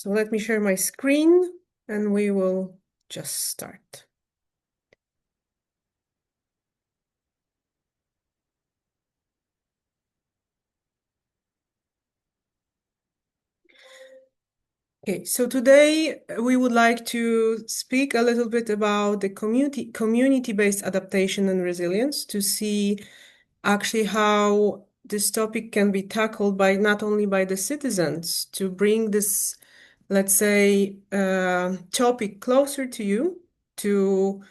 So let me share my screen and we will just start. Okay, so today we would like to speak a little bit about the community-based adaptation and resilience to see actually how this topic can be tackled by not only by the citizens to bring this, let's say, topic closer to you, to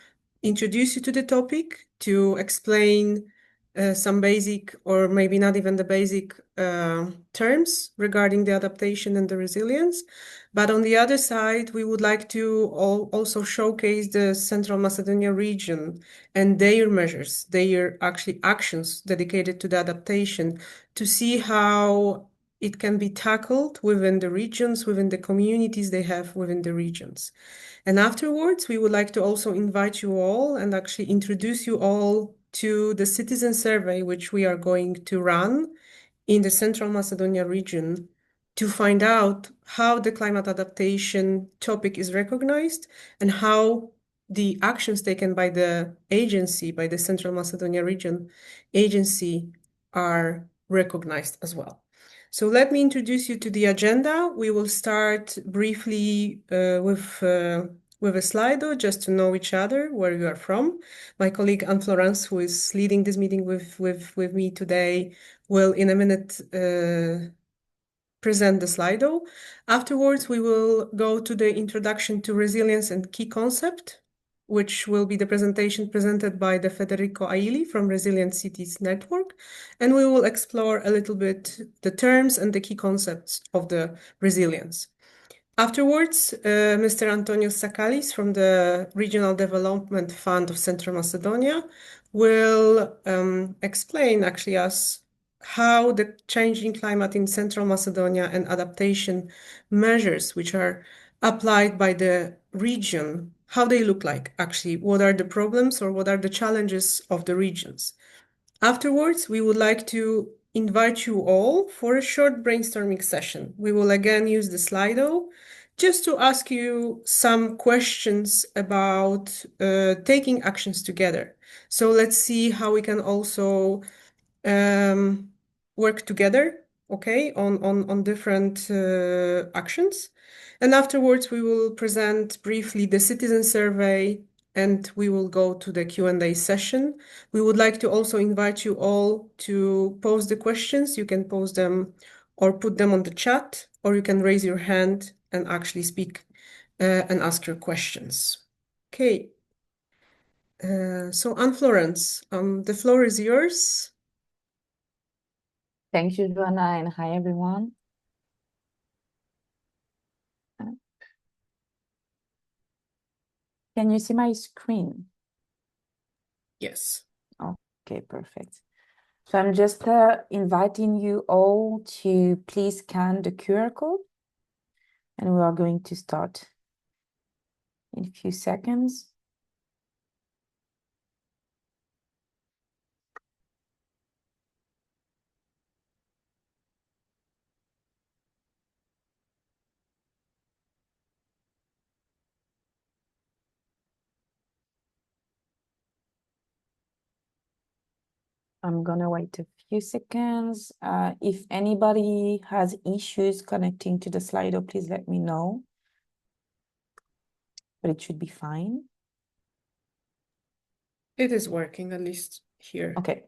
introduce you to the topic, to explain some basic or maybe not even the basic terms regarding the adaptation and the resilience. But on the other side, we would like to also showcase the Central Macedonia region and their measures, their actually actions dedicated to the adaptation, to see how it can be tackled within the regions, within the communities they have within the regions. And afterwards, we would like to also invite you all and actually introduce you all to the citizen survey, which we are going to run in the Central Macedonia region to find out how the climate adaptation topic is recognized and how the actions taken by the agency, by the Central Macedonia region agency, are recognized as well. So let me introduce you to the agenda. We will start briefly with a Slido just to know each other, where you are from. My colleague Anne Florence, who is leading this meeting with me today, will in a minute present the Slido. Afterwards, we will go to the introduction to resilience and key concept, which will be the presentation presented by the Federico Aili from Resilient Cities Network. And we will explore a little bit the terms and the key concepts of the resilience. Afterwards, Mr. Antonio Sakalis from the Regional Development Fund of Central Macedonia will explain actually us how the changing climate in Central Macedonia and adaptation measures which are applied by the region, how they look like actually, what are the problems or what are the challenges of the regions. Afterwards, we would like to invite you all for a short brainstorming session. We will again use the Slido just to ask you some questions about taking actions together. So let's see how we can also work together, okay, on different actions. And afterwards, we will present briefly the citizen survey and we will go to the Q&A session. We would like to also invite you all to pose the questions. You can pose them or put them on the chat, or you can raise your hand and actually speak and ask your questions. Okay. So Anne Florence, the floor is yours. Thank you, Joanna, and hi, everyone. Can you see my screen? Yes. Okay, perfect. So I'm just inviting you all to please scan the QR code, and we are going to start in a few seconds. I'm gonna wait a few seconds. If anybody has issues connecting to the Slido, please let me know. But it should be fine. It is working, at least here. Okay.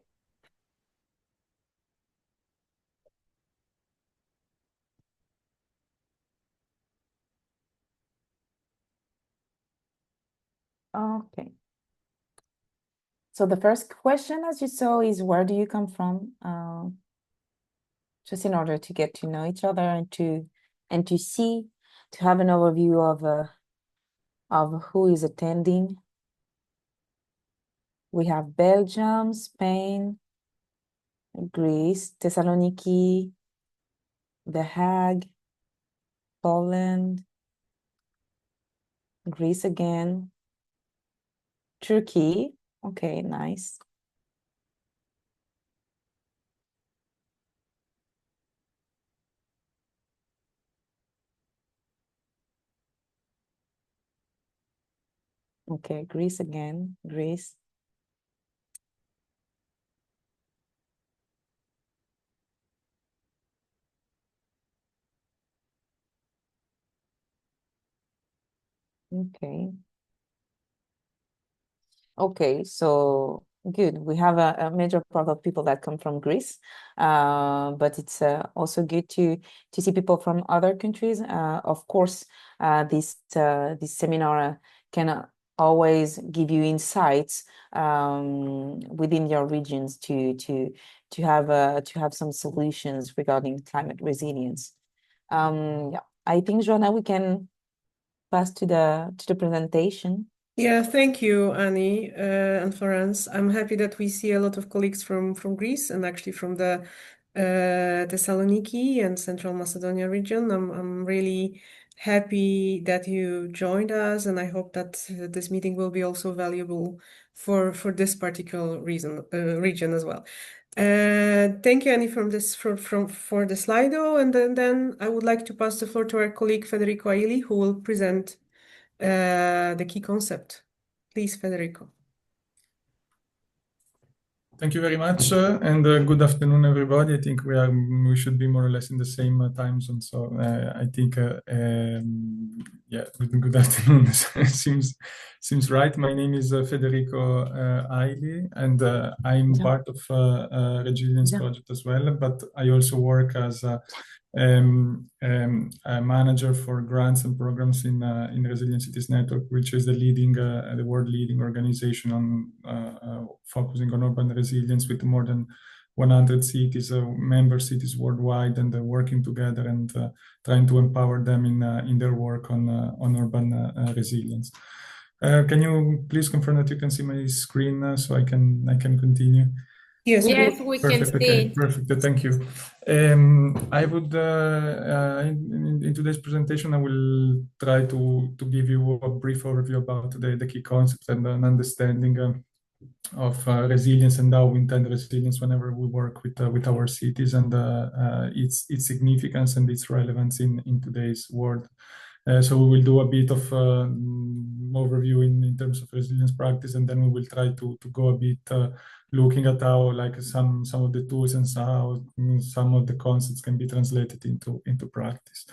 Okay. So the first question, as you saw, is where do you come from? Just in order to get to know each other and to see, to have an overview of who is attending. We have Belgium, Spain, Greece, Thessaloniki, The Hague, Poland, Greece again, Turkey. Okay, nice. Okay, Greece again, Greece. Okay. Okay, so good. We have a major part of people that come from Greece, but it's also good to see people from other countries. Of course, this seminar can always give you insights within your regions to have some solutions regarding climate resilience. Yeah, I think, Joanna, we can pass to the presentation. Yeah, thank you, Annie, and Florence. I'm happy that we see a lot of colleagues from Greece and actually from the Thessaloniki and Central Macedonia region. I'm really happy that you joined us, and I hope that this meeting will be also valuable for this particular region as well. Thank you, Annie, for the Slido, and then I would like to pass the floor to our colleague Federico Aili, who will present the key concept. Please, Federico. Thank you very much, and good afternoon, everybody. I think we should be more or less in the same time zone. So I think yeah, good afternoon seems right. My name is Federico Aili, and I'm part of Resilience project as well. But I also work as a manager for grants and programs in Resilient Cities Network, which is the world leading organization on focusing on urban resilience with more than 100 cities, member cities worldwide, and working together and trying to empower them in their work on urban resilience. Can you please confirm that you can see my screen so I can continue? Yes, we can see. Okay, perfect. Thank you. I would in today's presentation I will try to give you a brief overview about the key concepts and an understanding of resilience and how we intend resilience whenever we work with our cities and its significance and its relevance in today's world. So we will do a bit of overview in terms of resilience practice, and then we will try to go a bit looking at how like some of the tools and how some of the concepts can be translated into practice.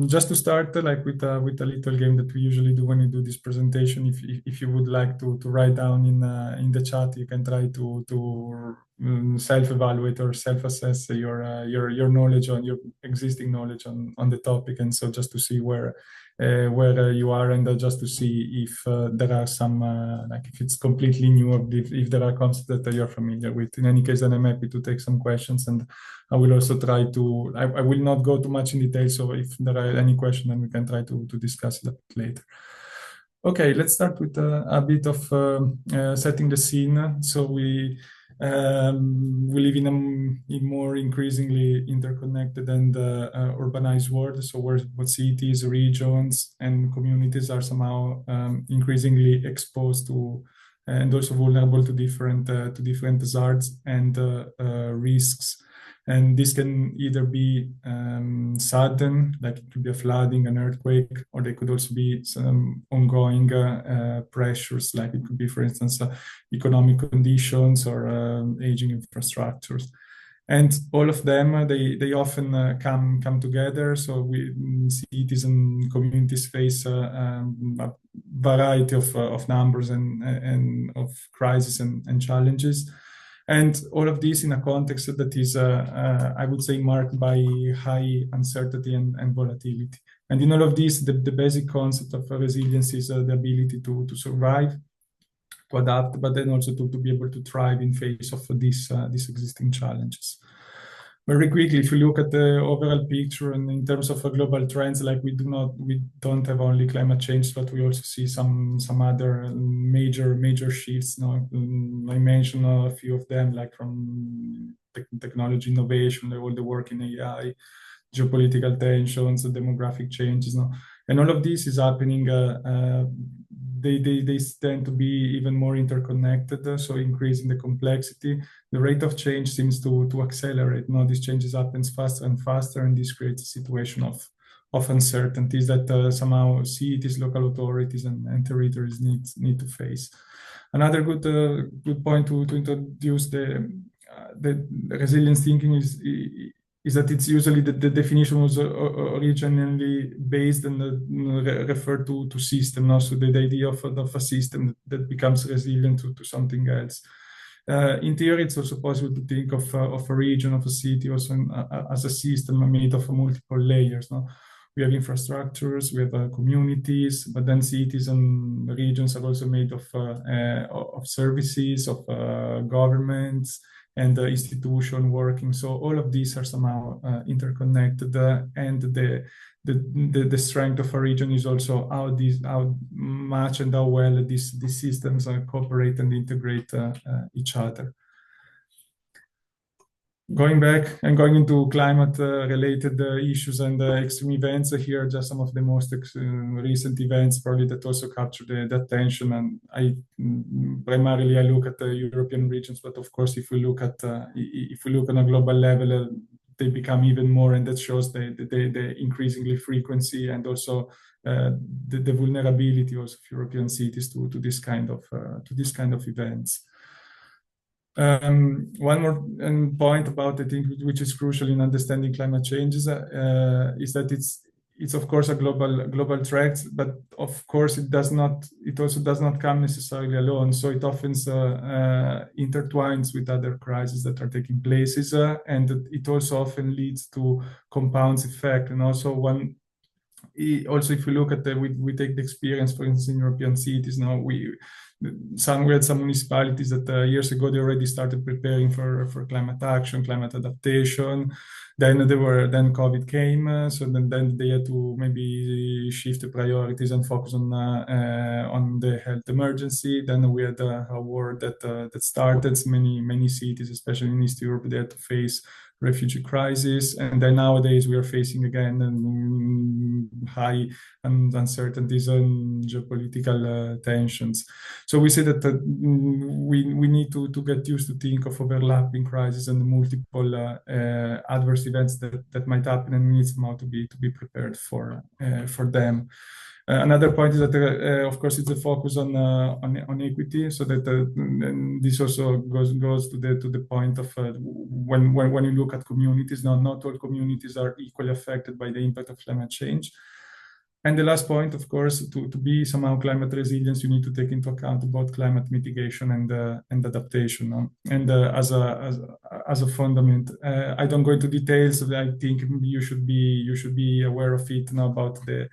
Just to start, like with a little game that we usually do when we do this presentation. If you would like to write down in the chat, you can try to self-evaluate or self-assess your knowledge on your existing knowledge on the topic, and so just to see where you are, and just to see if there are some like if it's completely new or if there are concepts that you're familiar with. In any case, then I'm happy to take some questions, and I will also try to. I will not go too much in detail. So if there are any questions, then we can try to discuss it a bit later. Okay, let's start with a bit of setting the scene. So we live in a more increasingly interconnected and urbanized world. So what cities, regions, and communities are somehow increasingly exposed to and also vulnerable to different hazards and risks. And this can either be sudden, like it could be a flooding, an earthquake, or they could also be some ongoing pressures, like it could be, for instance, economic conditions or aging infrastructures. And all of them, they often come together. So cities and communities face a variety of numbers and of crises and challenges. And all of this in a context that is, I would say, marked by high uncertainty and volatility. And in all of this, the basic concept of resilience is the ability to survive, to adapt, but then also to be able to thrive in face of these existing challenges. Very quickly, if you look at the overall picture and in terms of global trends, like we don't have only climate change, but we also see some other major shifts. Now, I mentioned a few of them, like from technology innovation, all the work in AI, geopolitical tensions, demographic changes. And all of this is happening. They tend to be even more interconnected, so increasing the complexity. The rate of change seems to accelerate. Now, these changes happens faster and faster, and this creates a situation of uncertainties that somehow cities, local authorities, and territories need to face. Another good point to introduce the resilience thinking is that it's usually the definition was originally based and referred to system. Now, so the idea of a system that becomes resilient to something else. In theory, it's also possible to think of a region, of a city, also as a system made of multiple layers. No? We have infrastructures, we have communities, but then cities and regions are also made of services, of governments, and institution working. So all of these are somehow interconnected, and the strength of a region is also how much and how well these systems cooperate and integrate each other. Going back and going into climate-related issues and extreme events, here are just some of the most recent events, probably that also capture the attention. And primarily I look at the European regions, but of course, if we look on a global level, they become even more, and that shows the increasingly frequency and also the vulnerability also of European cities to this kind of events. One more point about, I think, which is crucial in understanding climate changes is that it's of course a global threat, but of course it also does not come necessarily alone. So it often intertwines with other crises that are taking places, and it also often leads to compounds effect. And also if we look at we take the experience, for instance, in European cities. Now we had some municipalities that years ago they already started preparing for climate action, climate adaptation. Then COVID came, so then they had to maybe shift the priorities and focus on the health emergency. Then we had a war that started. Many cities, especially in East Europe, they had to face refugee crisis, and then nowadays we are facing again high uncertainties and geopolitical tensions. So we say that we need to get used to think of overlapping crises and multiple adverse events that might happen, and we need somehow to be prepared for them. Another point is that, of course, it's a focus on equity, so that this also goes to the point of when you look at communities. Now, not all communities are equally affected by the impact of climate change. And the last point, of course, to be somehow climate resilience, you need to take into account both climate mitigation and adaptation. No? And as a fundament, I don't go into details. I think you should be aware of it now about the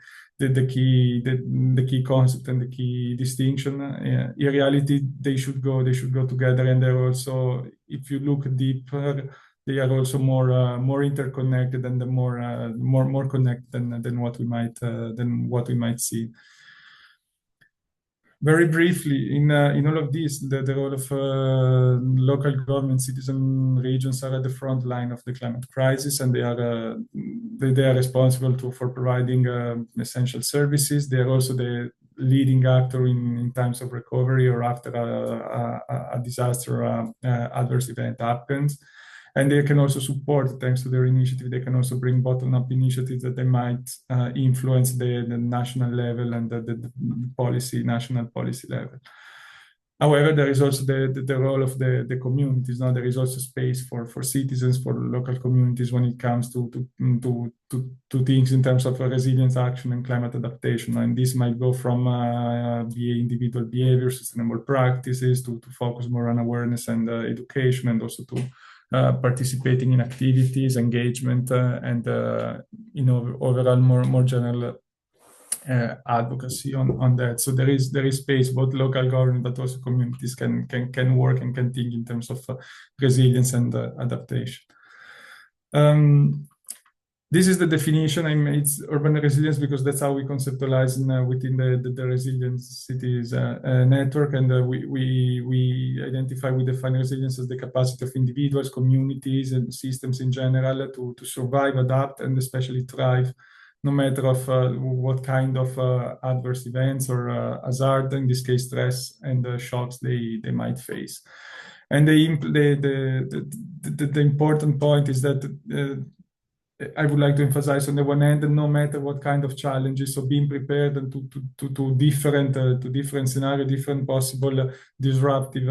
key concept and the key distinction. In reality, they should go together, and they're also, if you look deeper, they are also more interconnected and more connected than what we might see. Very briefly, in all of this, the role of local government, citizen regions are at the front line of the climate crisis, and they are responsible for providing essential services. They are also the leading actor in times of recovery or after a disaster or adverse event happens. And they can also support, thanks to their initiative, they can also bring bottom-up initiatives that they might influence the national level and the national policy level. However, there is also the role of the communities. Now, there is also space for citizens, for local communities when it comes to things in terms of resilience action and climate adaptation. And this might go from individual behavior, sustainable practices, to focus more on awareness and education, and also to participating in activities, engagement, and overall more general advocacy on that. So there is space, both local government but also communities can work and can think in terms of resilience and adaptation. This is the definition I made, urban resilience, because that's how we conceptualize within the Resilience Cities network. And we define resilience as the capacity of individuals, communities, and systems in general to survive, adapt, and especially thrive, no matter of what kind of adverse events or hazard, in this case, stress and shocks they might face. And the important point is that I would like to emphasize on the one hand, no matter what kind of challenges, so being prepared and to different scenario, different possible disruptive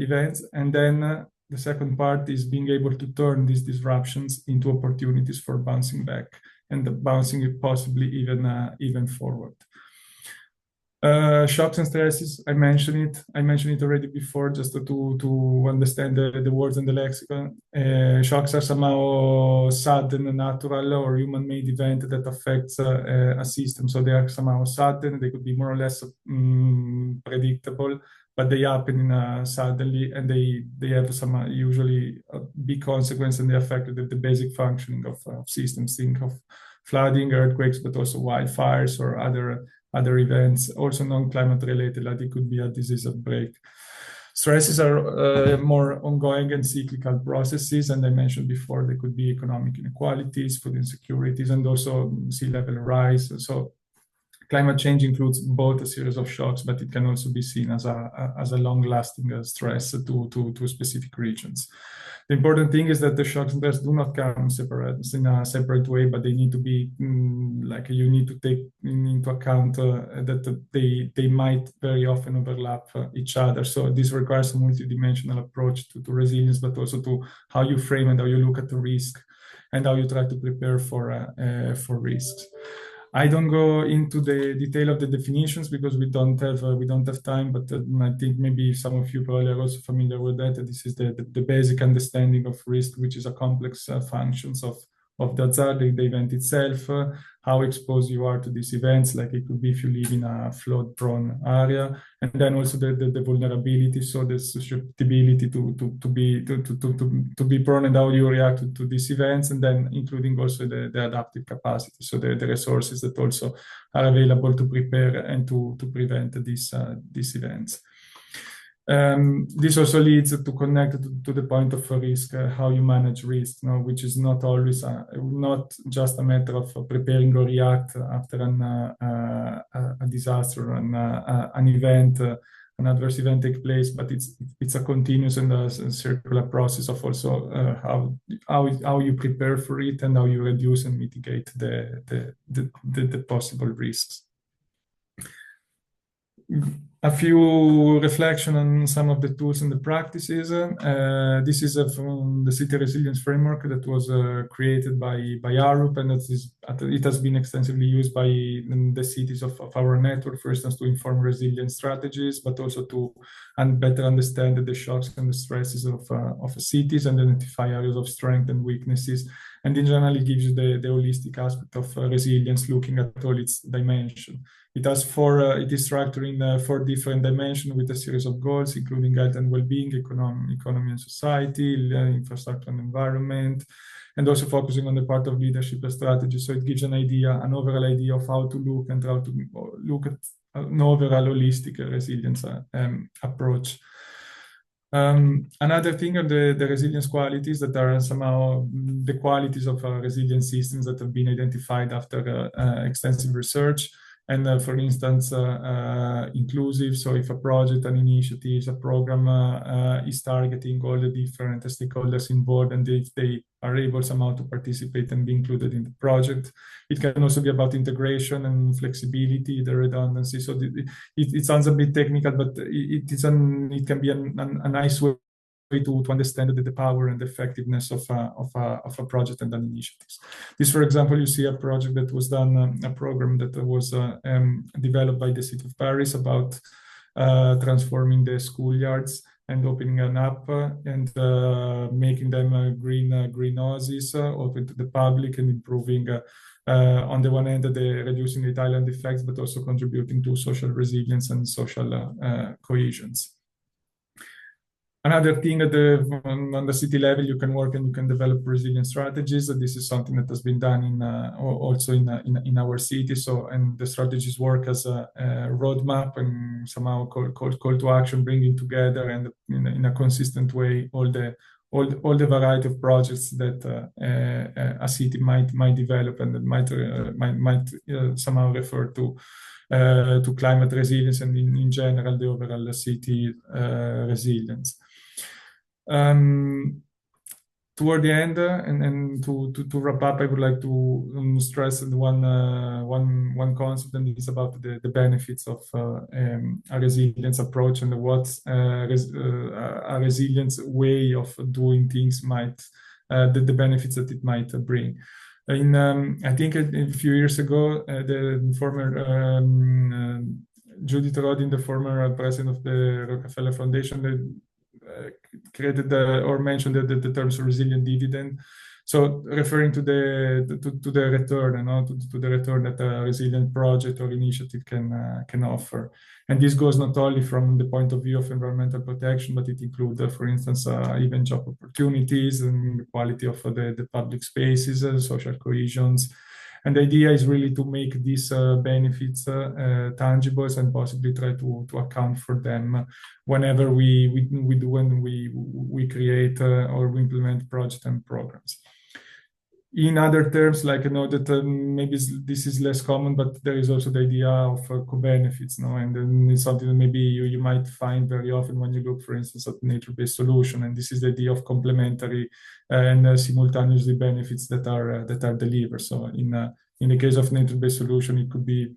events. And then the second part is being able to turn these disruptions into opportunities for bouncing back and bouncing it possibly even forward. Shocks and stresses, I mentioned it already before, just to understand the words and the lexicon. Shocks are somehow sudden, natural, or human-made event that affects a system. So they are somehow sudden, they could be more or less predictable, but they happen suddenly, and they have some usually a big consequence, and they affect the basic functioning of systems. Think of flooding, earthquakes, but also wildfires or other events, also non-climate related, like it could be a disease outbreak. Stresses are more ongoing and cyclical processes, and I mentioned before, they could be economic inequalities, food insecurities, and also sea level rise. So climate change includes both a series of shocks, but it can also be seen as a long-lasting stress to specific regions. The important thing is that the shocks and stress do not come in a separate way, but they need to be you need to take into account that they might very often overlap each other. So this requires a multidimensional approach to resilience, but also to how you frame and how you look at the risk and how you try to prepare for risks. I don't go into the detail of the definitions because we don't have time, but I think maybe some of you probably are also familiar with that. This is the basic understanding of risk, which is a complex functions of the hazard, the event itself, how exposed you are to these events, like it could be if you live in a flood-prone area, and then also the vulnerability, so the susceptibility to be prone and how you react to these events, and then including also the adaptive capacity, so the resources that also are available to prepare and to prevent these events. This also leads to connect to the point of risk, how you manage risk, which is not always not just a matter of preparing or react after a disaster or an event, an adverse event take place, but it's a continuous and a circular process of also how you prepare for it and how you reduce and mitigate the possible risks. A few reflection on some of the tools and the practices. This is from the City Resilience Framework that was created by Arup, and it has been extensively used by the cities of our network, for instance, to inform resilience strategies, but also to better understand the shocks and the stresses of cities and identify areas of strength and weaknesses. And in general, it gives you the holistic aspect of resilience, looking at all its dimensions. It is structured in 4 different dimensions with a series of goals, including health and well-being, economy and society, infrastructure and environment, and also focusing on the part of leadership and strategy. So it gives an overall idea of how to look and how to look at an overall holistic resilience approach. Another thing are the resilience qualities that are somehow the qualities of resilient systems that have been identified after extensive research. And for instance, inclusive, so if a project, an initiative, a program is targeting all the different stakeholders involved, and if they are able somehow to participate and be included in the project. It can also be about integration and flexibility, the redundancy. So it sounds a bit technical, but it can be a nice way to understand the power and the effectiveness of a project and an initiatives. This, for example, you see a project that was done, a program that was developed by the City of Paris about transforming the schoolyards and opening an app and making them green oases open to the public and improving on the one hand, reducing the island effects, but also contributing to social resilience and social cohesions. Another thing on the city level, you can work and you can develop resilient strategies. This is something that has been done also in our city. So, and the strategies work as a roadmap and somehow call to action, bringing together and in a consistent way all the variety of projects that a city might develop and that might somehow refer to climate resilience and in general the overall city resilience. toward the end, and to wrap up, I would like to stress one concept, and it's about the benefits of a resilience approach and what a resilience way of doing things might, the benefits that it might bring. I think a few years ago, the former Judith Rodin, the former president of the Rockefeller Foundation, created or mentioned the terms resilient dividend. So referring to the return, to the return that a resilient project or initiative can offer. And this goes not only from the point of view of environmental protection, but it includes, for instance, even job opportunities and the quality of the public spaces, social cohesions. And the idea is really to make these benefits tangible and possibly try to account for them whenever we do and we create or we implement projects and programs. In other terms, like that maybe this is less common, but there is also the idea of co-benefits, and then it's something that maybe you might find very often when you look, for instance, at nature-based solution, and this is the idea of complementary and simultaneously benefits that are delivered. So in the case of nature-based solution, it could be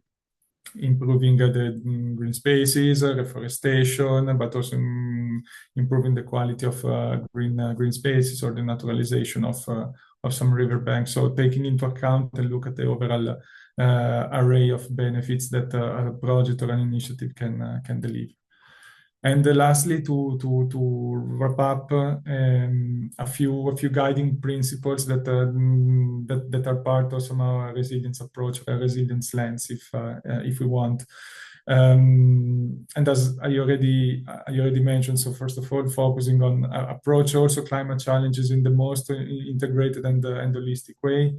improving the green spaces, reforestation, but also improving the quality of green spaces or the naturalization of some riverbanks. So taking into account and look at the overall array of benefits that a project or an initiative can deliver. And lastly, to wrap up, a few guiding principles that are part of some of our resilience approach, a resilience lens, if we want. And as I already mentioned, so first of all, focusing on approach also climate challenges in the most integrated and holistic way.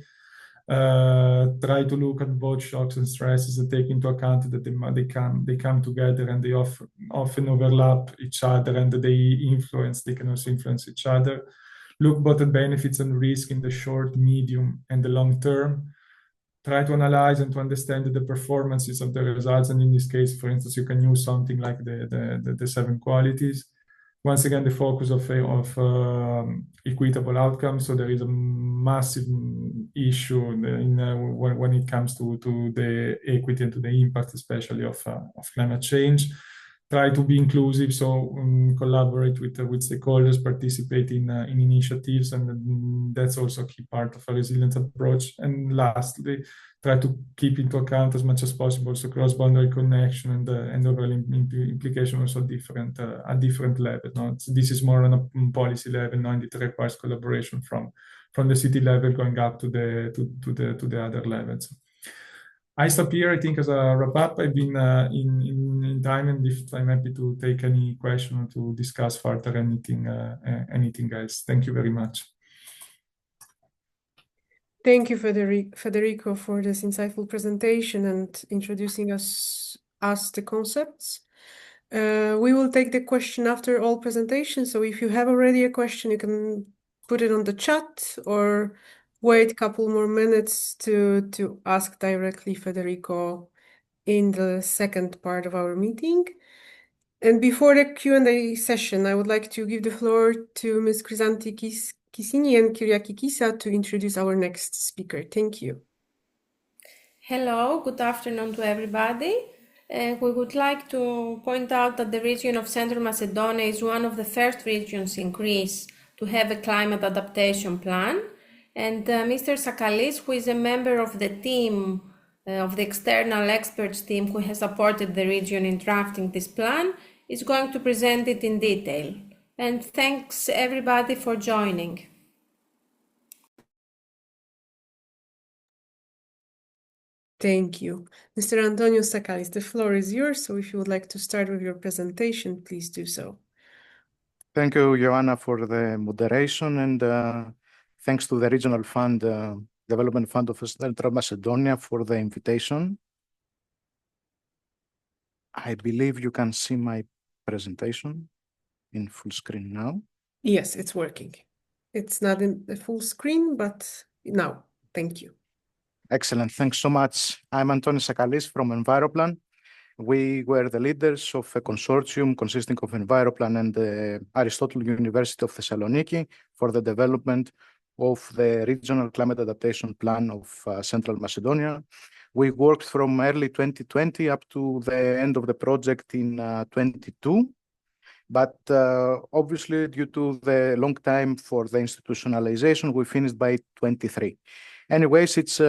Try to look at both shocks and stresses and take into account that they come together and they often overlap each other, and they can also influence each other. Look both at benefits and risk in the short, medium, and the long term. Try to analyze and to understand the performances of the results, and in this case, for instance, you can use something like the 7 qualities. Once again, the focus of equitable outcomes. So there is a massive issue when it comes to the equity and to the impact, especially of climate change. Try to be inclusive, so collaborate with stakeholders, participate in initiatives, and that's also a key part of a resilience approach. And lastly, try to keep into account as much as possible so cross-boundary connection and overall implication also at different levels. No? So this is more on a policy level, and it requires collaboration from the city level going up to the other levels. I stop here, I think, as a wrap-up. I've been in time, and if I'm happy to take any question or to discuss further anything else. Thank you very much. Thank you, Federico, for this insightful presentation and introducing us the concepts. We will take the question after all presentations. So if you have already a question, you can put it on the chat or wait a couple more minutes to ask directly Federico in the second part of our meeting. And before the Q&A session, I would like to give the floor to Ms. Chrysanthi Kisini and Kyriaki Kisa to introduce our next speaker. Thank you. Hello, good afternoon to everybody. We would like to point out that the region of Central Macedonia is one of the first regions in Greece to have a climate adaptation plan. And Mr. Sakalis, who is a member of the team, of the external experts team who has supported the region in drafting this plan, is going to present it in detail. And thanks everybody for joining. Thank you. Mr. Antonio Sakalis, the floor is yours. So if you would like to start with your presentation, please do so. Thank you, Joanna, for the moderation, and thanks to the Regional Fund, Development Fund of Central Macedonia for the invitation. I believe you can see my presentation in full screen now. Yes, it's working. It's not in the full screen, but now, thank you. Excellent, thanks so much. I'm Antonis Sakalis from Enviroplan, We were the leaders of a consortium consisting of Enviroplan and the Aristotle University of Thessaloniki for the development of the Regional Climate Adaptation Plan of Central Macedonia. We worked from early 2020 up to the end of the project in 22. But obviously, due to the long time for the institutionalization, we finished by 23. Anyways, it's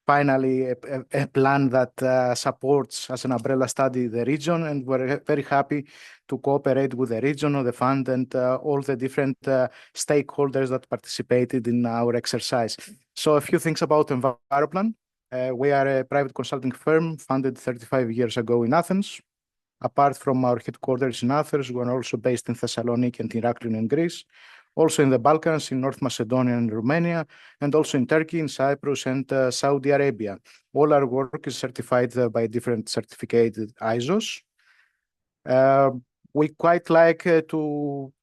finally a plan that supports as an umbrella study the region, and we're very happy to cooperate with the region, the fund, and all the different stakeholders that participated in our exercise. So a few things about Enviroplan. We are a private consulting firm founded 35 years ago in Athens. Apart from our headquarters in Athens, we are also based in Thessaloniki and Heraklion in Greece, also in the Balkans, in North Macedonia and Romania, and also in Turkey, in Cyprus, and Saudi Arabia. All our work is certified by different certificated ISOs. We quite like to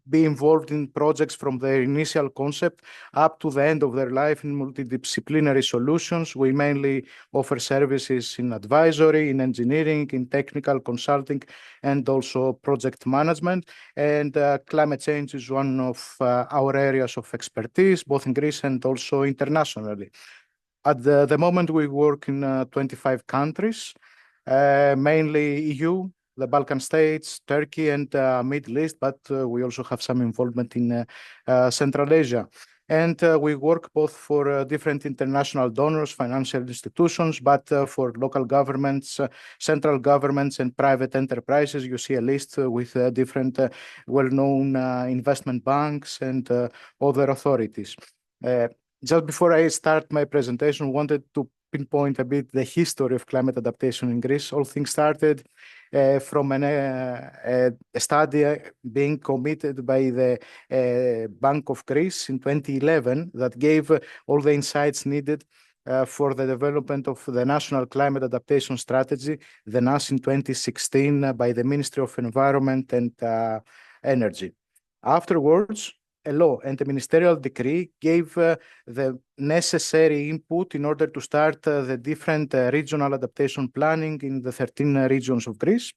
be involved in projects from their initial concept up to the end of their life in multidisciplinary solutions. We mainly offer services in advisory, in engineering, in technical consulting, and also project management. And climate change is one of our areas of expertise, both in Greece and also internationally. At the moment, we work in 25 countries, mainly EU, the Balkan states, Turkey, and Middle East, but we also have some involvement in Central Asia. And we work both for different international donors, financial institutions, but for local governments, central governments, and private enterprises. You see a list with different well-known investment banks and other authorities. Just before I start my presentation, I wanted to pinpoint a bit the history of climate adaptation in Greece. All things started from a study being committed by the Bank of Greece in 2011 that gave all the insights needed for the development of the National Climate Adaptation Strategy, the NAS in 2016 by the Ministry of Environment and Energy. Afterwards, a law and a ministerial decree gave the necessary input in order to start the different regional adaptation planning in the 13 regions of Greece.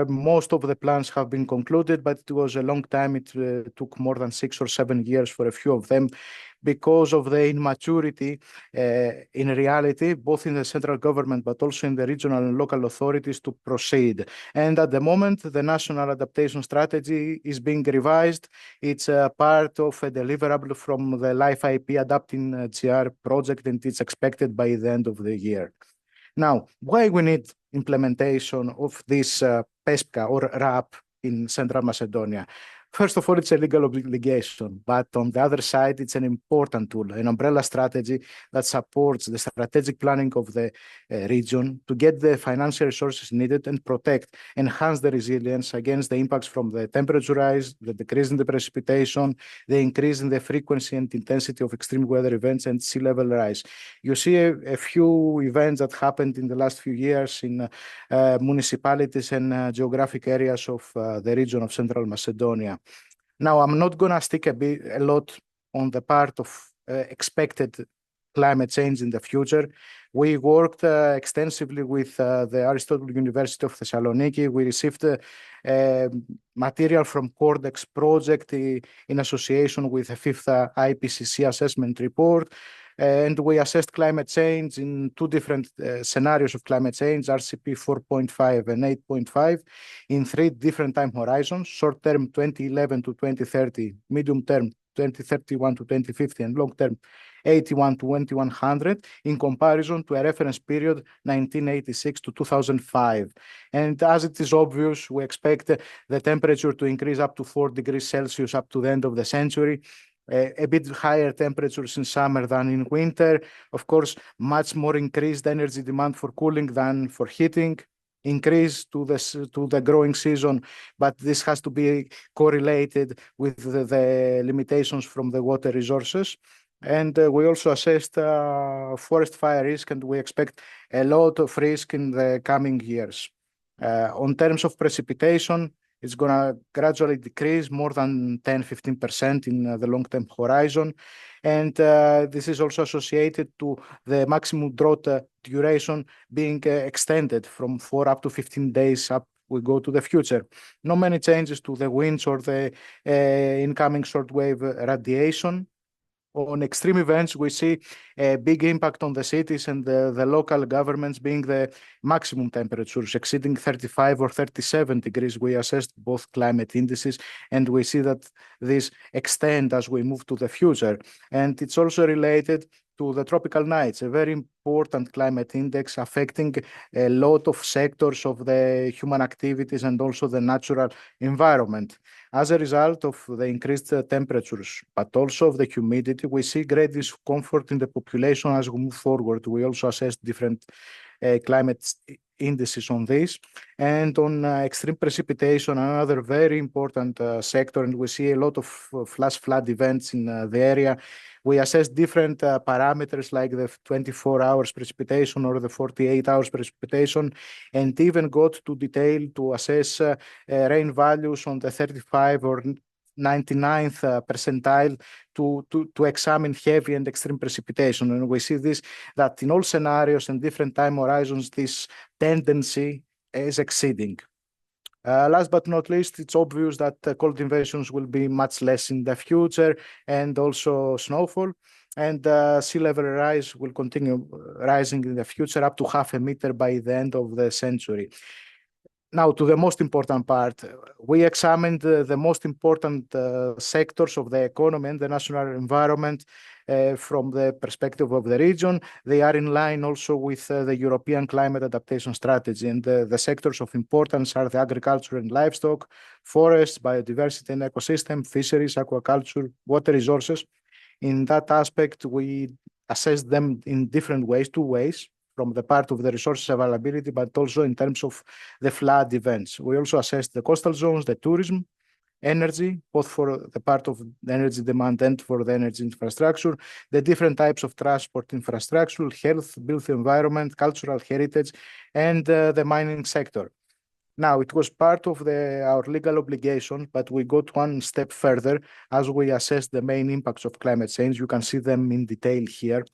Most of the plans have been concluded, but it was a long time. It took more than 6 or 7 years for a few of them because of the immaturity in reality, both in the central government, but also in the regional and local authorities to proceed. And at the moment, the National Adaptation Strategy is being revised. It's a part of a deliverable from the Life IP Adapting GR project, and it's expected by the end of the year. Now, why we need implementation of this PESPCA or RAP in Central Macedonia? First of all, it's a legal obligation, but on the other side, it's an important tool, an umbrella strategy that supports the strategic planning of the region to get the financial resources needed and protect, enhance the resilience against the impacts from the temperature rise, the decrease in the precipitation, the increase in the frequency and intensity of extreme weather events, and sea level rise. You see a few events that happened in the last few years in municipalities and geographic areas of the region of Central Macedonia. Now, I'm not going to stick a lot on the part of expected climate change in the future. We worked extensively with the Aristotle University of Thessaloniki. We received material from Cordex project in association with the 5th IPCC assessment report. And we assessed climate change in 2 different scenarios of climate change, RCP 4.5 and 8.5, in 3 different time horizons, short term 2011 to 2030, medium term 2031 to 2050, and long term 81 to 2100, in comparison to a reference period 1986 to 2005. And as it is obvious, we expect the temperature to increase up to 4 degrees Celsius up to the end of the century. A bit higher temperatures in summer than in winter. Of course, much more increased energy demand for cooling than for heating. Increase to the growing season, but this has to be correlated with the limitations from the water resources. And we also assessed forest fire risk, and we expect a lot of risk in the coming years. On terms of precipitation, It's going to gradually decrease more than 10-15% in the long-term horizon. And this is also associated to the maximum drought duration being extended from 4 up to 15 days up we go to the future. Not many changes to the winds or the incoming shortwave radiation. On extreme events, we see a big impact on the cities and the local governments being the maximum temperatures exceeding 35 or 37 degrees. We assessed both climate indices, and we see that this extend as we move to the future. And it's also related to the tropical nights, a very important climate index affecting a lot of sectors of the human activities and also the natural environment. As a result of the increased temperatures, but also of the humidity, we see great discomfort in the population as we move forward. We also assess different climate indices on this. And on extreme precipitation, another very important sector, and we see a lot of flash flood events in the area. We assess different parameters like the 24 hours precipitation or the 48 hours precipitation, and even got to detail to assess rain values on the 35 or 99th percentile to examine heavy and extreme precipitation. And we see this, that in all scenarios and different time horizons, this tendency is exceeding. Last but not least, it's obvious that cold invasions will be much less in the future, and also snowfall. And sea level rise will continue rising in the future up to 0.5 meter by the end of the century. Now, to the most important part, we examined the most important sectors of the economy and the national environment from the perspective of the region. They are in line also with the European climate adaptation strategy. And the sectors of importance are the agriculture and livestock, forests, biodiversity and ecosystem, fisheries, aquaculture, water resources. In that aspect, we assess them in different ways, two ways, from the part of the resources availability, but also in terms of the flood events. We also assess the coastal zones, the tourism, energy, both for the part of the energy demand and for the energy infrastructure, the different types of transport infrastructure, health, built environment, cultural heritage, and the mining sector. Now, it was part of our legal obligation, but we got one step further as we assess the main impacts of climate change. You can see them in detail here.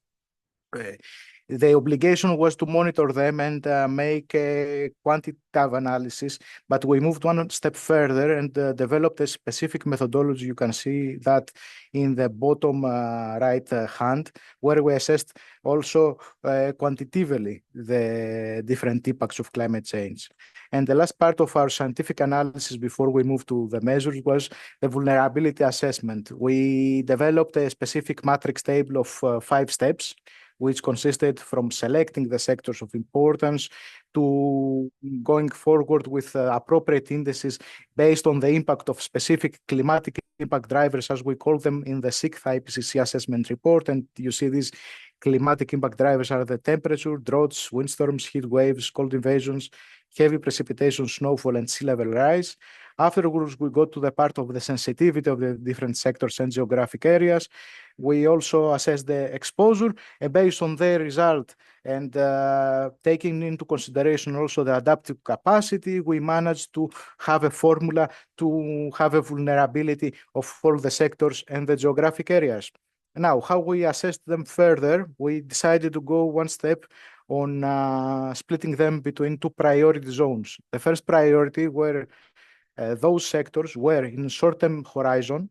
The obligation was to monitor them and make a quantitative analysis, but we moved one step further and developed a specific methodology. You can see that in the bottom right hand, where we assessed also quantitatively the different impacts of climate change. And the last part of our scientific analysis before we move to the measures was the vulnerability assessment. We developed a specific matrix table of 5 steps, which consisted from selecting the sectors of importance to going forward with appropriate indices based on the impact of specific climatic impact drivers, as we call them in the 6th IPCC assessment report. And you see these climatic impact drivers are the temperature, droughts, windstorms, heat waves, cold invasions, heavy precipitation, snowfall, and sea level rise. Afterwards, we go to the part of the sensitivity of the different sectors and geographic areas. We also assess the exposure, and based on their result and taking into consideration also the adaptive capacity, we managed to have a formula to have a vulnerability of all the sectors and the geographic areas. Now, how we assessed them further, we decided to go one step on splitting them between 2 priority zones. The first priority were those sectors where in short-term horizon,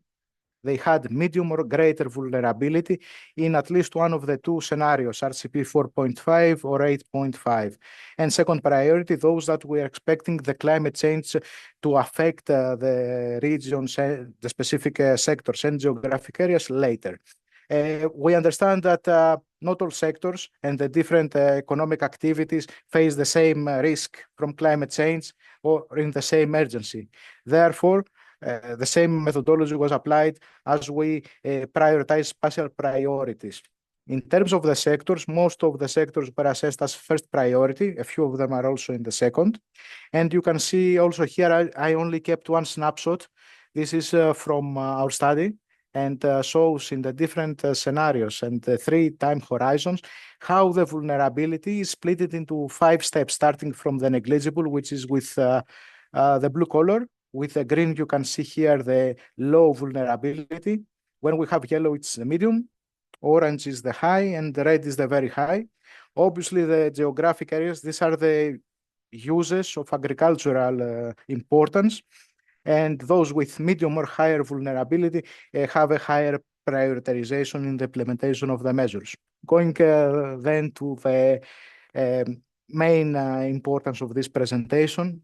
they had medium or greater vulnerability in at least one of the 2 scenarios, RCP 4.5 or 8.5. And second priority, those that we are expecting the climate change to affect the regions, the specific sectors and geographic areas later. We understand that not all sectors and the different economic activities face the same risk from climate change or in the same urgency. Therefore, the same methodology was applied as we prioritize spatial priorities. In terms of the sectors, most of the sectors were assessed as first priority. A few of them are also in the second. And you can see also here, I only kept one snapshot. This is from our study, and shows in the different scenarios and the 3 time horizons how the vulnerability is split into 5 steps, starting from the negligible, which is with the blue color, With the green, you can see here the low vulnerability. When we have yellow, it's the medium. Orange is the high, and the red is the very high. Obviously, the geographic areas, these are the uses of agricultural importance. And those with medium or higher vulnerability have a higher prioritization in the implementation of the measures. Going then to the main importance of this presentation,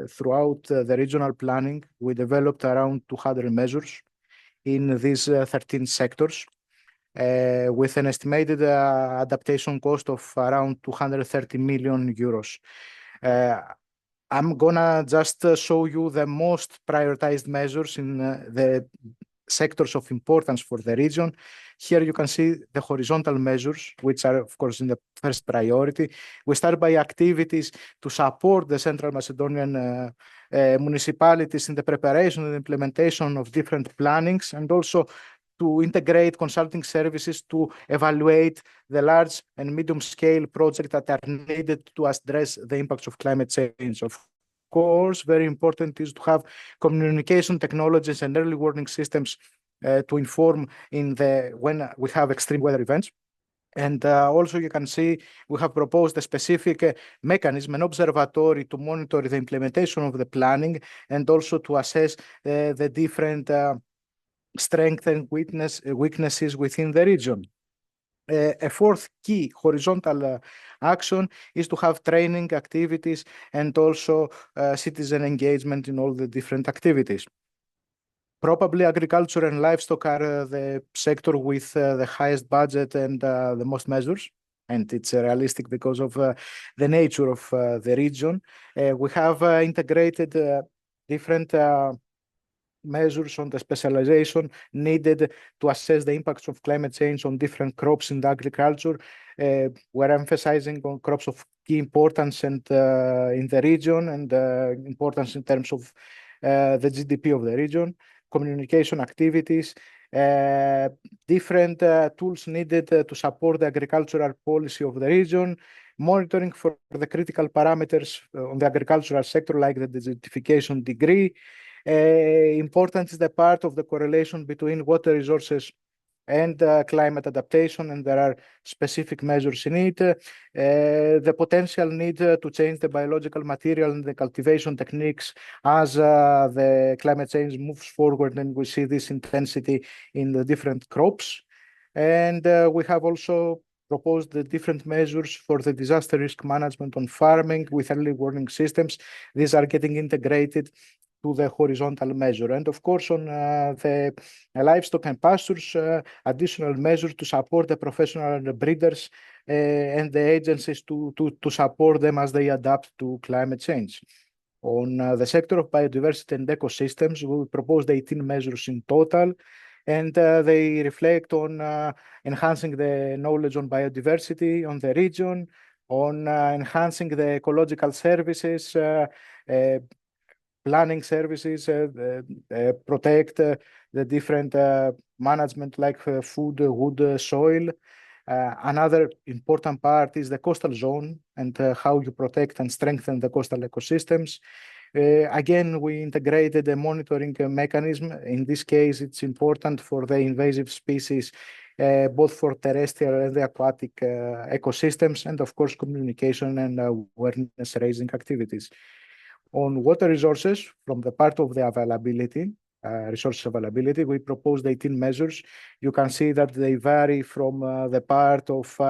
throughout the regional planning, we developed around 200 measures in these 13 sectors. With an estimated adaptation cost of around 230 million euros. I'm gonna just show you the most prioritized measures in the sectors of importance for the region. Here you can see the horizontal measures, which are, of course, in the first priority. We start by activities to support the Central Macedonian municipalities in the preparation and implementation of different plannings, and also to integrate consulting services to evaluate the large and medium-scale projects that are needed to address the impacts of climate change. Of course, very important is to have communication technologies and early warning systems to inform when we have extreme weather events. And also you can see we have proposed a specific mechanism, an observatory to monitor the implementation of the planning and also to assess the different strengths and weaknesses within the region. A fourth key horizontal action is to have training activities and also citizen engagement in all the different activities. Probably agriculture and livestock are the sector with the highest budget and the most measures, and it's realistic because of the nature of the region. We have integrated different measures on the specialization needed to assess the impacts of climate change on different crops in the agriculture. We're emphasizing on crops of key importance and in the region and importance in terms of the GDP of the region, communication activities, different tools needed to support the agricultural policy of the region, monitoring for the critical parameters on the agricultural sector like the desertification degree. Important is the part of the correlation between water resources and climate adaptation, and there are specific measures in it. The potential need to change the biological material and the cultivation techniques as the climate change moves forward, and we see this intensity in the different crops. And we have also proposed the different measures for the disaster risk management on farming with early warning systems. These are getting integrated to the horizontal measure. And of course, on the livestock and pastures, additional measures to support the professional breeders and the agencies to support them as they adapt to climate change. On the sector of biodiversity and ecosystems, we proposed 18 measures in total, and they reflect on enhancing the knowledge on biodiversity on the region, on enhancing the ecological services, planning services, protect the different management like food, wood, soil. Another important part is the coastal zone and how you protect and strengthen the coastal ecosystems. Again, we integrated a monitoring mechanism. In this case, it's important for the invasive species, both for terrestrial and the aquatic ecosystems, and of course, communication and awareness raising activities. On water resources, from the part of the availability, resource availability, we proposed 18 measures. You can see that they vary from the part of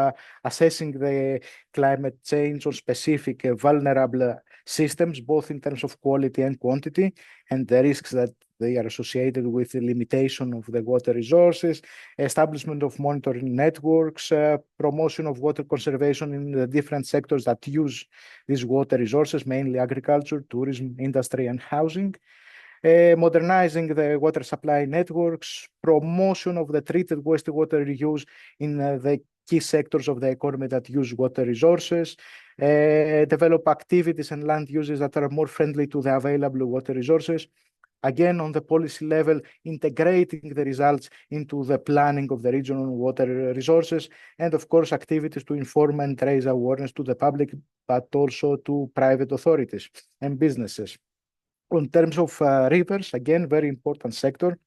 assessing the climate change on specific vulnerable systems, both in terms of quality and quantity, and the risks that they are associated with the limitation of the water resources, establishment of monitoring networks, promotion of water conservation in the different sectors that use these water resources, mainly agriculture, tourism, industry, and housing. Modernizing the water supply networks, promotion of the treated wastewater reuse in the key sectors of the economy that use water resources, develop activities and land uses that are more friendly to the available water resources. Again, on the policy level, integrating the results into the planning of the regional water resources, and of course, activities to inform and raise awareness to the public, but also to private authorities and businesses. In terms of rivers, again, very important sector.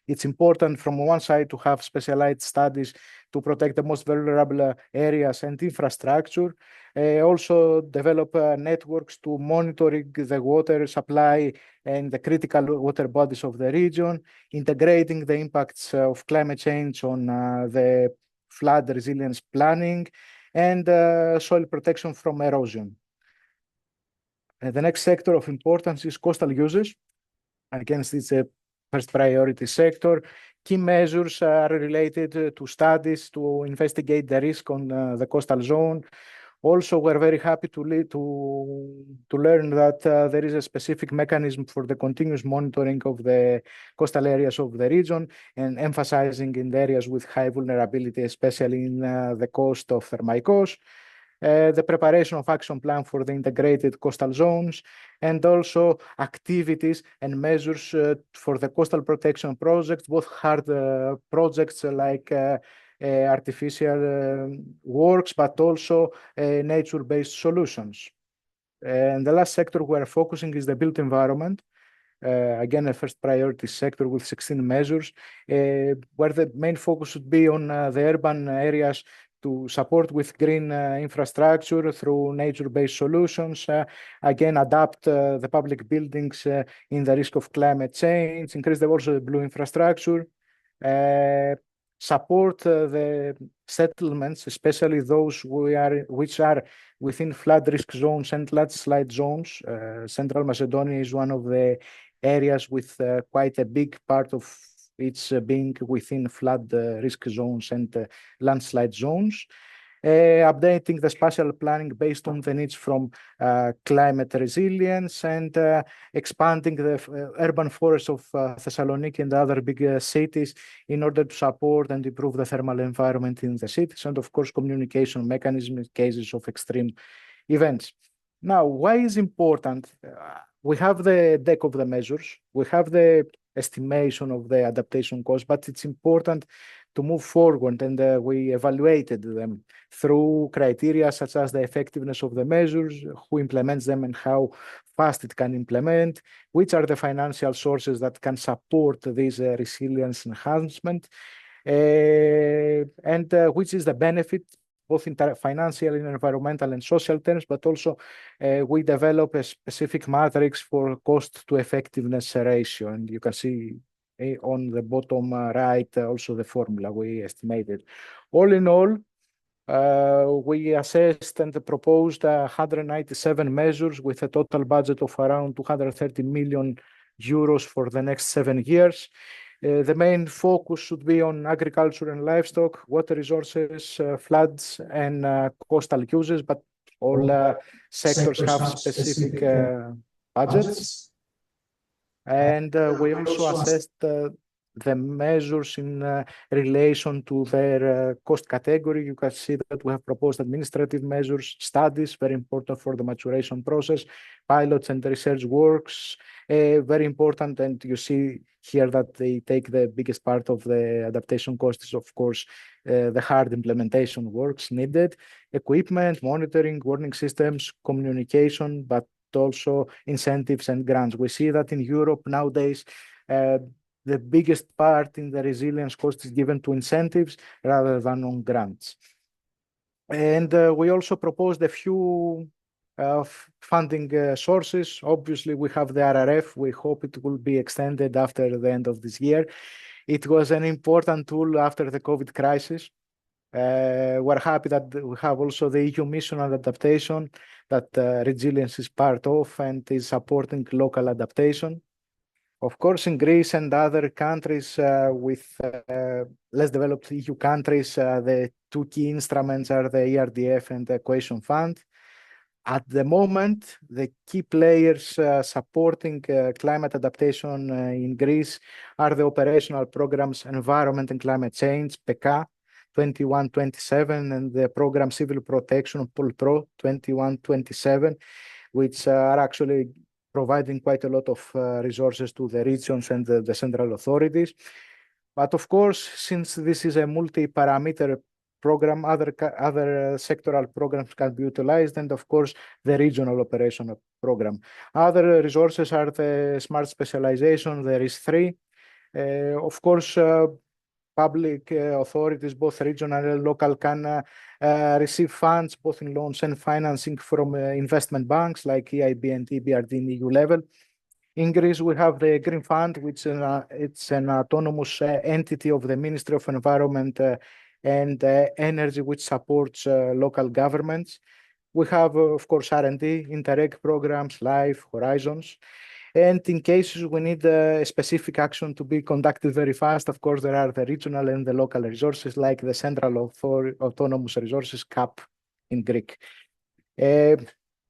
It's important from one side to have specialized studies to protect the most vulnerable areas and infrastructure. Also develop networks to monitoring the water supply and the critical water bodies of the region, integrating the impacts of climate change on the flood resilience planning, and soil protection from erosion. The next sector of importance is coastal users. Again, it's a first priority sector. Key measures are related to studies to investigate the risk on the coastal zone. Also, we're very happy to learn that there is a specific mechanism for the continuous monitoring of the coastal areas of the region, and emphasizing in the areas with high vulnerability, especially in the coast of Thermaikos. The preparation of action plan for the integrated coastal zones, and also activities and measures for the coastal protection projects, both hard projects like artificial works, but also nature-based solutions. And the last sector we are focusing is the built environment. Again, a first priority sector with 16 measures, where the main focus should be on the urban areas to support with green infrastructure through nature-based solutions, again, adapt the public buildings in the risk of climate change, increase also the blue infrastructure, support the settlements, especially those which are within flood risk zones and landslide zones. Central Macedonia is one of the areas with quite a big part of its being within flood risk zones and landslide zones. Updating the spatial planning based on the needs from climate resilience, and expanding the urban forests of Thessaloniki and other big cities in order to support and improve the thermal environment in the cities, and of course communication mechanism in cases of extreme events. Now, why is important? We have the deck of the measures, we have the estimation of the adaptation cost, but it's important to move forward, and we evaluated them through criteria such as the effectiveness of the measures, who implements them and how fast it can implement, which are the financial sources that can support this resilience enhancement, and which is the benefit both in financial, in environmental and social terms, but also we develop a specific matrix for cost to effectiveness ratio. And you can see on the bottom right also the formula we estimated. All in all, we assessed and proposed 197 measures with a total budget of around 230 million euros for the next 7 years. The main focus should be on agriculture and livestock, water resources, floods, and coastal uses, but all sectors have specific budgets. And we also assessed the measures in relation to their cost category. You can see that we have proposed administrative measures, studies, very important for the maturation process, pilots and research works, very important. And you see here that they take the biggest part of the adaptation costs, of course, the hard implementation works needed, equipment, monitoring, warning systems, communication, but also incentives and grants. We see that in Europe nowadays, the biggest part in the resilience cost is given to incentives rather than on grants. And we also proposed a few funding sources. Obviously, we have the RRF. We hope it will be extended after the end of this year. It was an important tool after the COVID crisis. We're happy that we have also the EU mission on adaptation that Resilience is part of and is supporting local adaptation. Of course, in Greece and other countries with less developed EU countries, the two key instruments are the ERDF and the Cohesion Fund. At the moment, the key players supporting climate adaptation in Greece are the operational programs Environment and Climate Change, PECA, 21-27, and the program Civil Protection, POLPRO, 21-27, which are actually providing quite a lot of resources to the regions and the central authorities. But of course, since this is a multi-parameter program, other sectoral programs can be utilized, and of course the regional operational program. Other resources are the smart specialization. There is 3. Of course, public authorities, both regional and local, can receive funds both in loans and financing from investment banks like EIB and EBRD in EU level. In Greece, we have the Green Fund, which it's an autonomous entity of the Ministry of Environment and Energy, which supports local governments. We have, of course, R&D, Interreg programs, LIFE, Horizons. And in cases we need a specific action to be conducted very fast, of course, there are the regional and the local resources like the Central Autonomous Resources, CAP in Greek.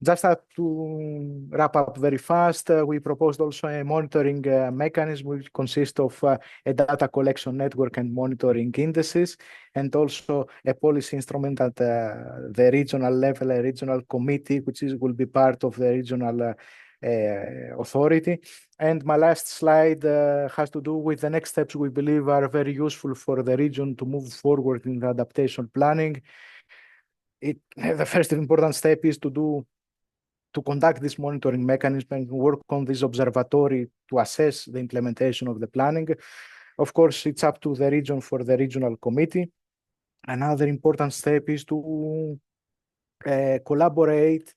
Just to wrap up very fast, we proposed also a monitoring mechanism which consists of a data collection network and monitoring indices, and also a policy instrument at the regional level, a regional committee, which will be part of the regional authority. And my last slide has to do with the next steps we believe are very useful for the region to move forward in the adaptation planning. The first important step is to conduct this monitoring mechanism and work on this observatory to assess the implementation of the planning. Of course, it's up to the region for the regional committee. Another important step is to collaborate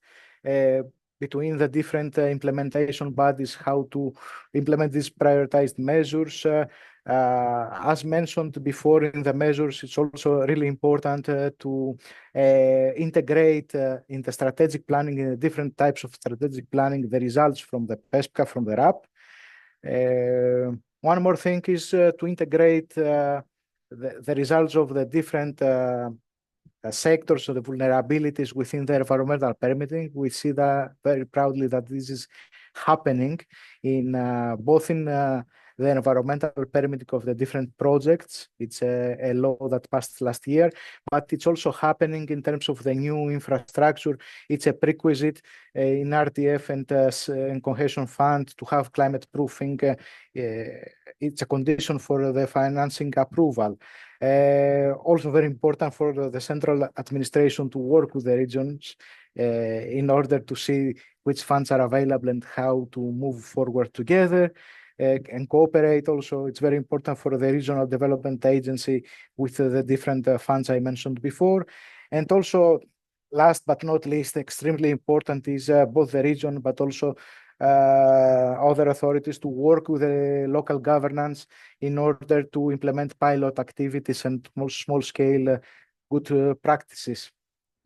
between the different implementation bodies, how to implement these prioritized measures. As mentioned before in the measures, it's also really important to integrate in the strategic planning, in the different types of strategic planning, the results from the PESPCA, from the RAP. One more thing is to integrate the results of the different sectors of the vulnerabilities within the environmental permitting. We see that very proudly that this is happening in both in the environmental permitting of the different projects. It's a law that passed last year, but it's also happening in terms of the new infrastructure. It's a prerequisite in RDF and cohesion fund to have climate proofing. It's a condition for the financing approval. Also very important for the central administration to work with the regions in order to see which funds are available and how to move forward together and cooperate. Also, it's very important for the regional development agency with the different funds I mentioned before. And also, last but not least, extremely important is both the region but also other authorities to work with the local governance in order to implement pilot activities and small scale good practices.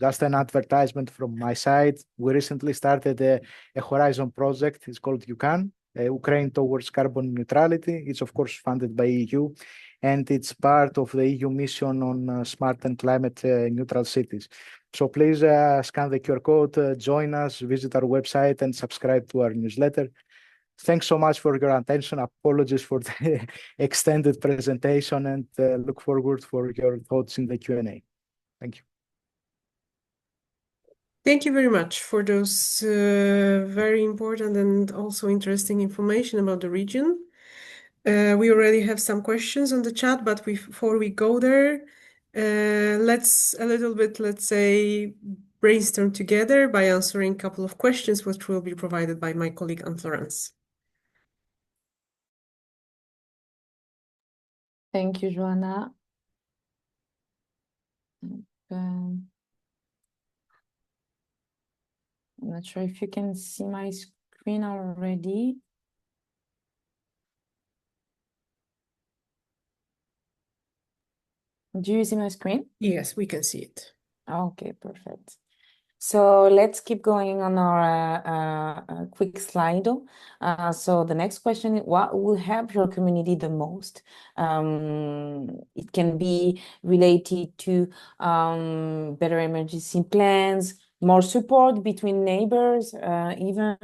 Just an advertisement from my side. We recently started a Horizon project. It's called UCAN, Ukraine towards carbon neutrality. It's of course funded by EU, and it's part of the EU mission on smart and climate neutral cities. So please scan the QR code, join us, visit our website, and subscribe to our newsletter. Thanks so much for your attention. Apologies for the extended presentation, and look forward for your thoughts in the Q&A. Thank you. Thank you very much for those very important and also interesting information about the region. We already have some questions on the chat, but before we go there, let's say, brainstorm together by answering a couple of questions, which will be provided by my colleague Anne-Florence. Thank you, Joanna. I'm not sure if you can see my screen already. Do you see my screen? Yes, we can see it. Okay, perfect. So let's keep going on our quick slide. So the next question, what will help your community the most? It can be related to better emergency plans, more support between neighbors, even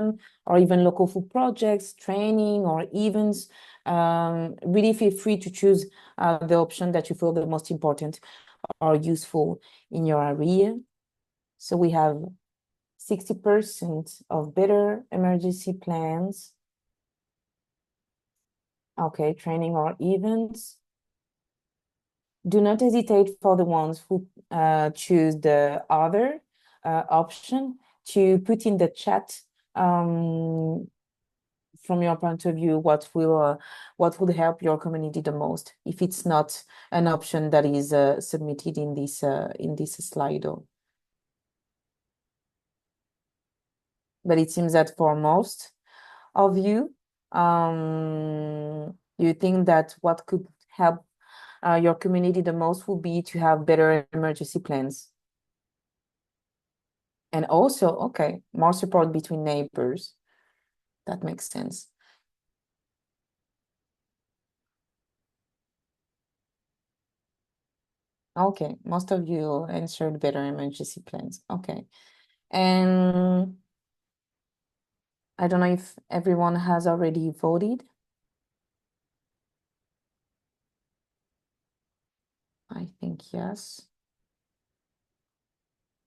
local food projects, training or events. Really feel free to choose the option that you feel the most important or useful in your area. So we have 60% of better emergency plans. Okay, training or events. Do not hesitate for the ones who choose the other option to put in the chat from your point of view what would help your community the most if it's not an option that is submitted in this Slido. But it seems that for most of you, you think that what could help your community the most would be to have better emergency plans. And also, okay, more support between neighbors. That makes sense. Okay, most of you answered better emergency plans. Okay. And I don't know if everyone has already voted. I think yes.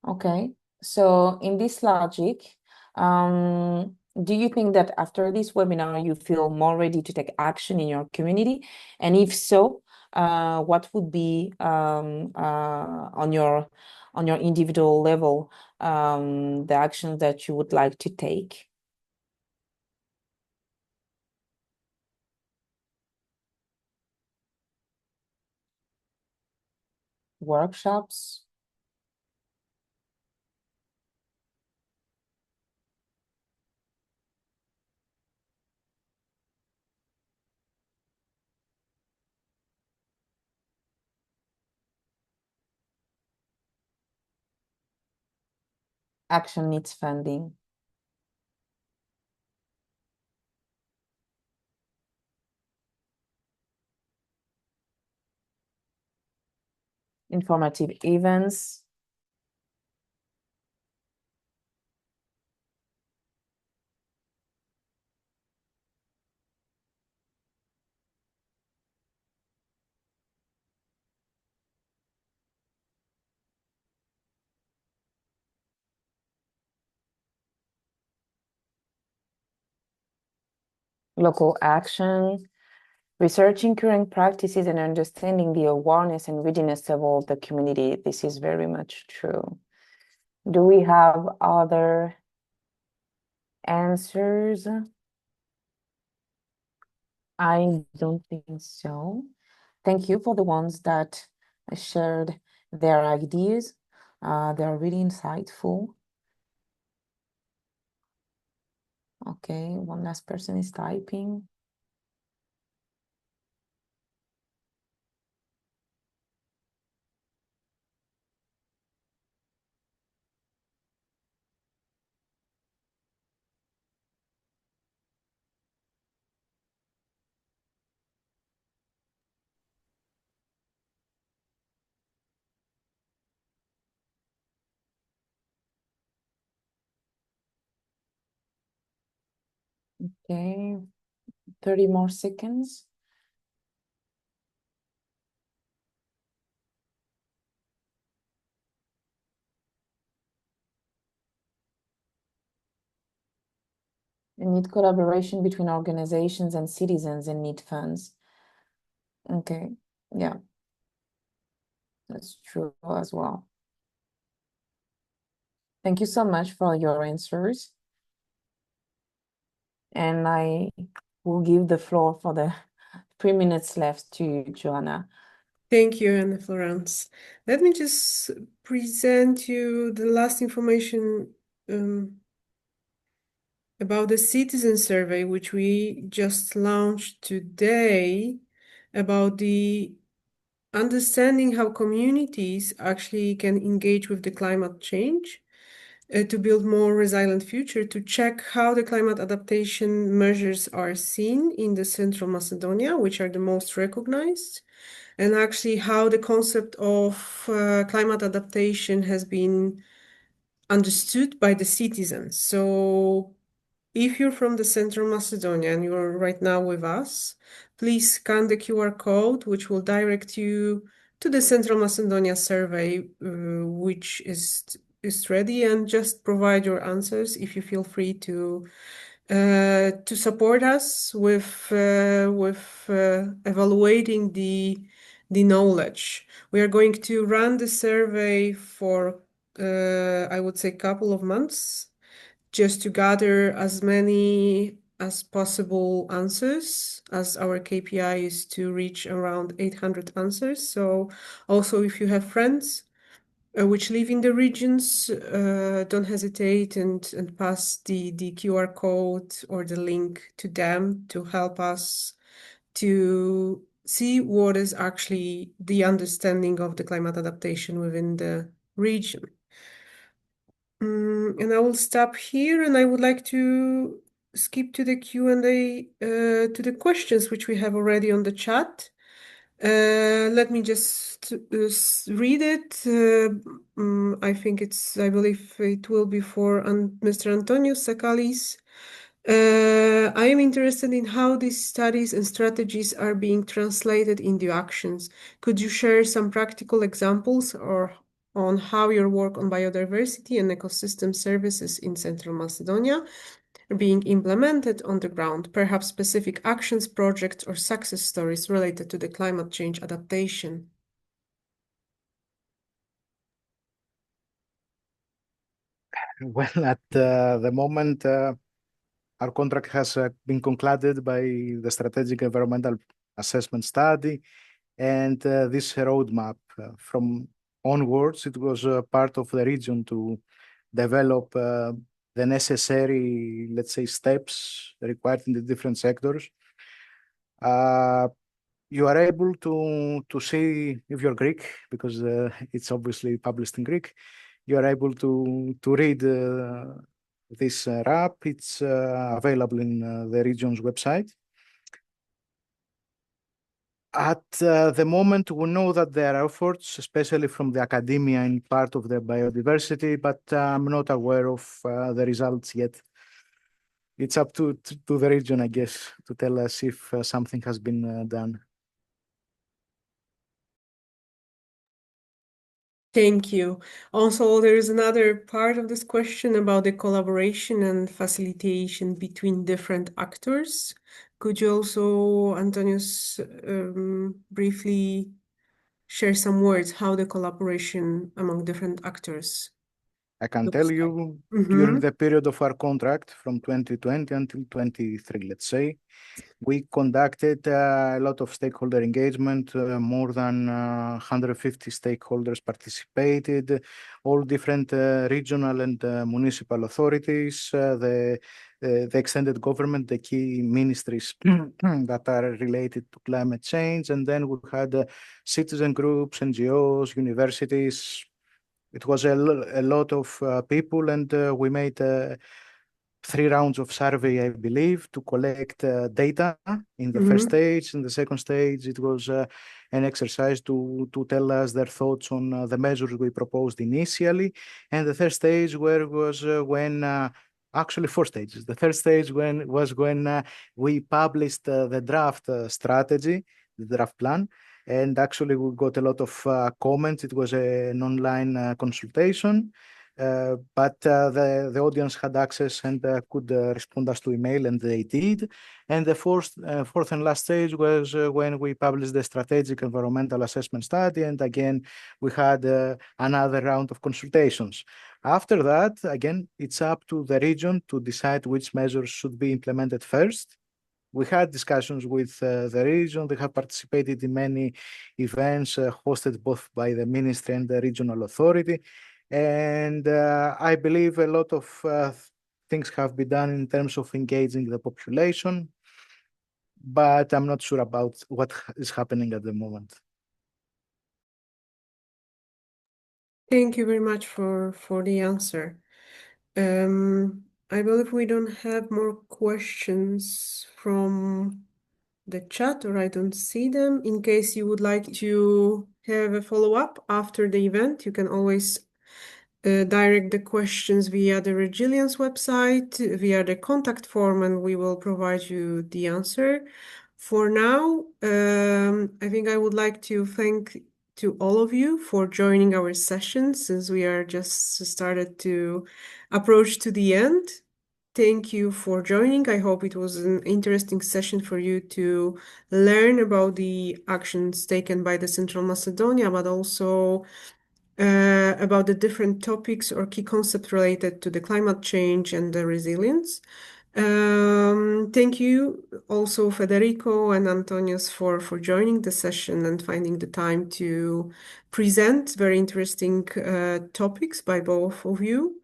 Okay, so in this logic, do you think that after this webinar you feel more ready to take action in your community? And if so, what would be on your individual level the actions that you would like to take? Workshops? Action needs funding. Informative events. Local action. Researching current practices and understanding the awareness and readiness of all the community. This is very much true. Do we have other answers? I don't think so. Thank you for the ones that shared their ideas. They're really insightful. Okay, one last person is typing. Okay, 30 more seconds. We need collaboration between organizations and citizens and need funds. Okay, yeah, that's true as well. Thank you so much for your answers. And I will give the floor for the 3 minutes left to Joanna. Thank you, Anna Florence. Let me just present you the last information about the citizen survey, which we just launched today, about the understanding how communities actually can engage with the climate change to build more resilient future, to check how the climate adaptation measures are seen in the Central Macedonia, which are the most recognized, and actually how the concept of climate adaptation has been understood by the citizens. So if you're from the Central Macedonia and you're right now with us, please scan the QR code, which will direct you to the Central Macedonia survey, which is ready, and just provide your answers if you feel free to support us with evaluating the the knowledge. We are going to run the survey for, I would say, couple of months, just to gather as many as possible answers, as our KPI is to reach around 800 answers. So also if you have friends which live in the regions, don't hesitate and pass the QR code or the link to them to help us to see what is actually the understanding of the climate adaptation within the region. And I will stop here, and I would like to skip to the Q&A, to the questions which we have already on the chat. Let me just read it. I believe it will be for Mr. Antonio Sakalis. I am interested in how these studies and strategies are being translated into actions. Could you share some practical examples or on how your work on biodiversity and ecosystem services in Central Macedonia are being implemented on the ground, perhaps specific actions, projects, or success stories related to the climate change adaptation? Well, at the moment, our contract has been concluded by the Strategic Environmental Assessment Study, and this roadmap from onwards, it was part of the region to develop the necessary, let's say, steps required in the different sectors. You are able to see, if you're Greek, because it's obviously published in Greek, you are able to read this RAP. It's available in the region's website. At the moment, we know that there are efforts, especially from the academia in part of the biodiversity, but I'm not aware of the results yet. It's up to the region, I guess, to tell us if something has been done. Thank you. Also, there is another part of this question about the collaboration and facilitation between different actors. Could you also, Antonius, briefly share some words how the collaboration among different actors I can looks tell like? you during the period of our contract from 2020 until 23, let's say, we conducted a lot of stakeholder engagement. More than 150 stakeholders participated, all different regional and municipal authorities, the extended government, the key ministries that are related to climate change. And then we had citizen groups, NGOs, universities. It was a lot of people, and we made 3 rounds of survey, I believe, to collect data in the first stage. In the second stage, it was an exercise to tell us their thoughts on the measures we proposed initially. And the third stage was when actually 4 stages. The third stage was when we published the draft strategy, the draft plan. And actually, we got a lot of comments. It was an online consultation. But the audience had access and could respond us to email, and they did. And the fourth and last stage was when we published the Strategic Environmental Assessment Study, and again, we had another round of consultations. After that, again, it's up to the region to decide which measures should be implemented first. We had discussions with the region. They have participated in many events hosted both by the ministry and the regional authority. And I believe a lot of things have been done in terms of engaging the population, but I'm not sure about what is happening at the moment. Thank you very much for the answer. I believe we don't have more questions from the chat, or I don't see them. In case you would like to have a follow-up after the event, you can always direct the questions via the Regilience website, via the contact form, and we will provide you the answer. For now, I think I would like to thank to all of you for joining our session, since we are just started to approach to the end. thank you for joining. I hope it was an interesting session for you to learn about the actions taken by the Central Macedonia, but also about the different topics or key concepts related to the climate change and the resilience. Thank you also Federico and Antonius for joining the session and finding the time to present very interesting topics by both of you.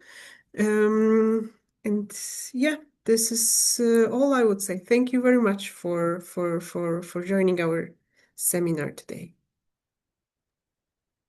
And yeah, this is all I would say. Thank you very much for joining our seminar today.